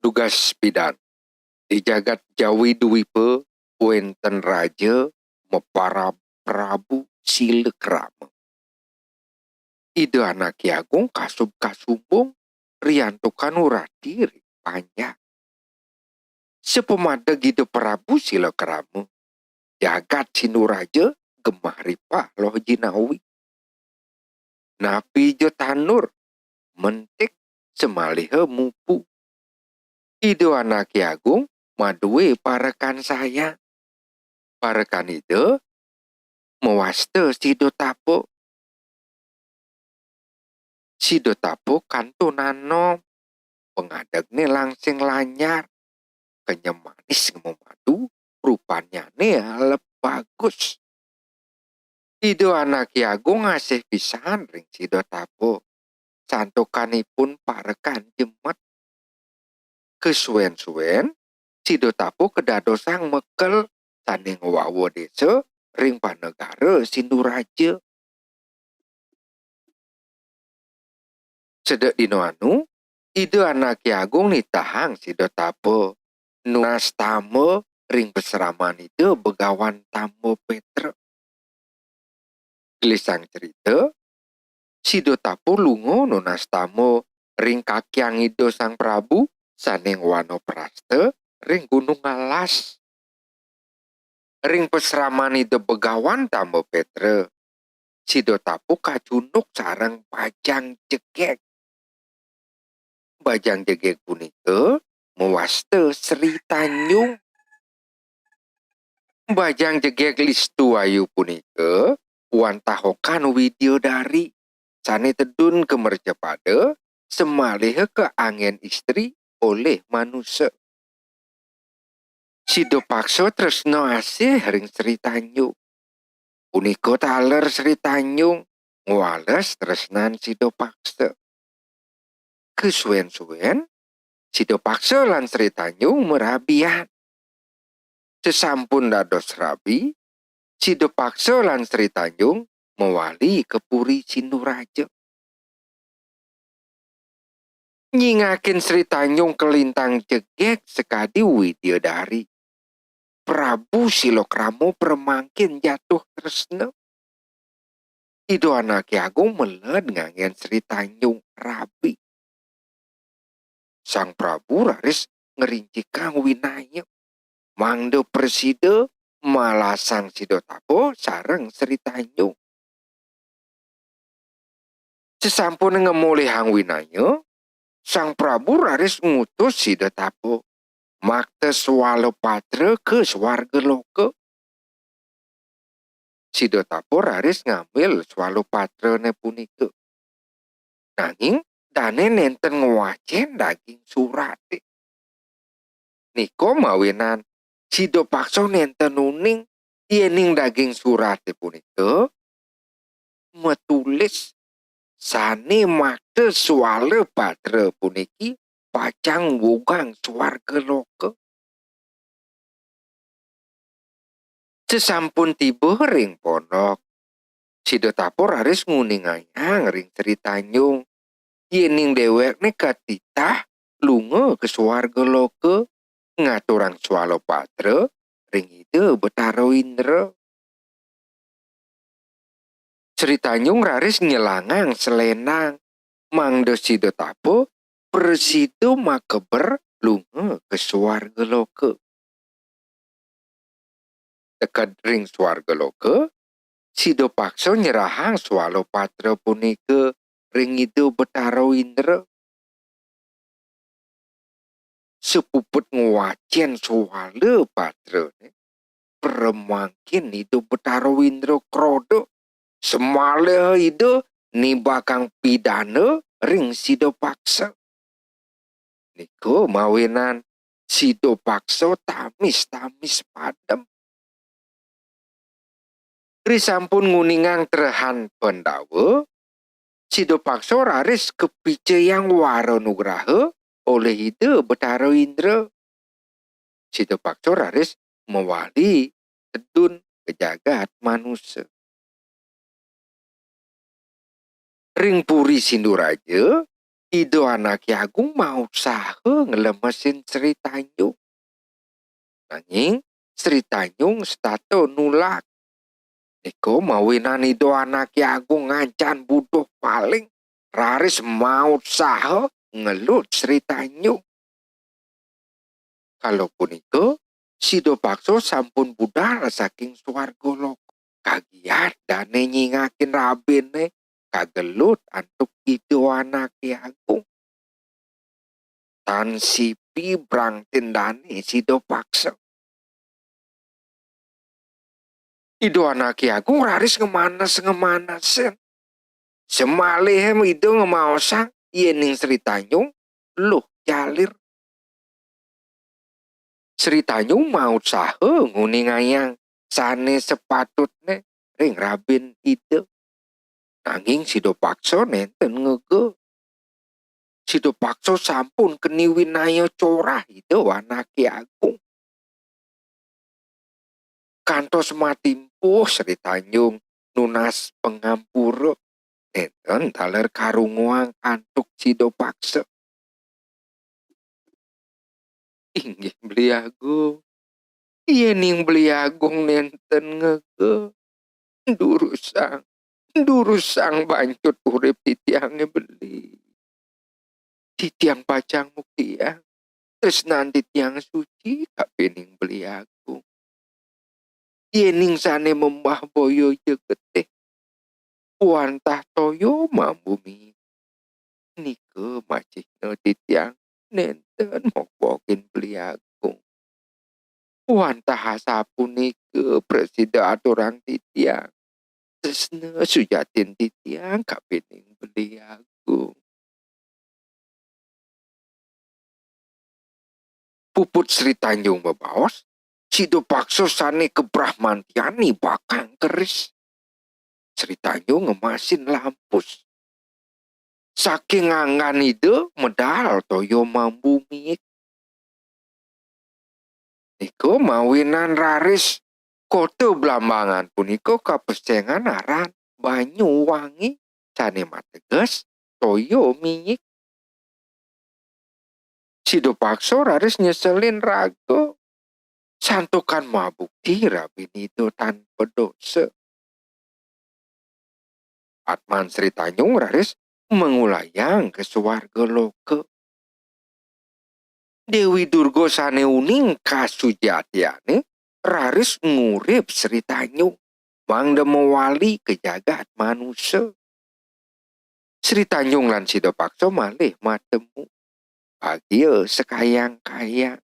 Tugas bidan di jagat Jawi Dwipa wenten raja mepara Prabu Silekrama. Ide anak Ki Agung kasub kasumbung rianto kanurati panjang. Sepemada gitu Prabu Silekrama jagat sinuraja gemah ripah loh jinawi. Napi jo tanur mentik semalihe mupu. Ide anak Ki Agung madue parekan saya. Parekan itu mewaste Sido Tapo. Sido Tapo kantonano pengadagnya langsing lanyar. Kenyamanis memadu rupanya alep bagus. Ido anak Ki Agung ngasih pisan ring Sido Tapo. Santokanipun parekan jemet. Kesuwen-suwen Sido Tapo kedadosang mekel saning wawo desa ring panegara Sinduraja. Sedek dino anu, ide anak Ki Agung nitahang Sido Tapo. Nunas tamo ring peseraman itu begawan tamo Petra. Gelisang cerita, Sido Tapo lungo nunas tamo ring kakyang ido sang Prabu saning wano praste ring Gunung Alas. Ring peseraman itu begawan tamo Petra. Sido Tapo kacunuk sareng Bajang Jegek. Bajang Jegek punika mewaste Sri Tanjung. Bajang Jegek listu ayu punika wantahokan Widyodari sane tedun kemercepada semalih ke angin istri oleh manusia. Sido pakso tresno asih ring Sri Tanjung. Punika taler Sri Tanjung ngwales tresnan Sido pakso. Kesuwen-suwen Sido pakso lan Sri Tanjung merabian. Sesampun dados rabi, Sido pakso lan Sri Tanjung mewali ke Puri Sinduraja. Nyingakin Sri Tanjung kelintang Jegek sekadi Widyodari. Prabu Silekrama permangkin jatuh tresna. Ido anak Ki Agung meled ngangen Sri Tanjung rabi. Sang Prabu raris ngerincikan winaya. Mangdo preside malah sang Sido Tapo sareng Sri Tanjung. Sesampun ngemulihang winaya, sang Prabu raris ngutus Sido Tapo makte Swalopatra ke swarga loka. Sido Tapo raris ngambil Swalopatra ne punika. Nanging dane nenten ngwacen daging surate. Niko mawinan Sido pakso nenten uning yening daging surate punika metulis sane makte Swalopatra puniki pacang wugang swarga loka. Sesampun tiba ring pondok, Sido Tapo raris nguningayang ring Sri Tanjung. Yening dewek ne katitah lunga ke swarga loka ngaturang Swalopatra ring ide Betara Indra. Sri Tanjung raris nyelangang selenang mangdo Sido Tapo presido makeber lunga ke swarga loka. Dekat ring swarga loka, Sido pakso nyerahang Swalopatra punika ring ide Betara Indra. Sepuput ngwacen Swalopatra permangkin ide Betara Indra krodo. Semalih ide nibakang pidana ring Sido pakso. Niko mawinan Sido pakso tamis-tamis padem. Risampun nguningang trehan pendawa, Sido pakso raris kepicayang Waronugraha oleh ide Betara Indra. Sido pakso raris mewali tedun ke jagat manusia. Ring Puri Sinduraja, Ido anak Agung mau usaha ngelemesin Sri Tanjung. Nanging Sri Tanjung stato nulak. Iko mawinan Ido anak Agung ngancan butuh paling. Raris mau usaha ngelut Sri Tanjung. Kalaupun itu, Sido Pakso sampun budal saking swarga loko. Kagiat dane nyingakin rabene kagelut antuk Ido anak Agung. Tan sipi brang tindane Sido Pakso. Ido anak Agung raris ngemanas-ngemaнаsen. Semalihem Ido ngemaosang yening Sri Tanjung luh jalir. Sri Tanjung mau usaha nguningayang sane sepatutne ring rabin Ido. Nanging Sido Pakso nenten ngege. Sido Pakso sampun keniwinaya corah Ido anak Agung. Kantos matimpuh Sri Tanjung nunas pengampura nenten taler karunguang antuk Sido Pakso. Inggih beliagung. Yening beliagung nenten ngege. Durusang bancut urip titiange beli. Titiang pacang muktiang. Tresnan titiang suci kapening beliagung. Yening sane membah boyo jegeteh. Wantah toyo mambumi. Nike macihna titiang nenten mokbokin beliagung. Wantah asapun nike presida aturang titiang. Tresna sujatin titiang kapening beliagung. Puput Sri Tanjung bebaos, Sido Pakso sane kebrahmantiani bakang keris. Sri Tanjung ngemasin lampus. Saking anggan Ido medal toyo mambumi. Niko mawinan raris kote Blambangan puniko kapesengan aran Banyuwangi sane mateges toyo minyik. Sido Pakso raris nyeselin rago. Santukan mabukti rabin Ido tanpa dosa. Atman Sri Tanjung raris mengulayang ke swarga loka. Dewi Durga sane uning kasujatiane raris ngurip Sri Tanjung. Mangda mewali ke jagat manusia. Sri Tanjung lan Sido Pakso malih matemu. Bagia sekayang-kayang.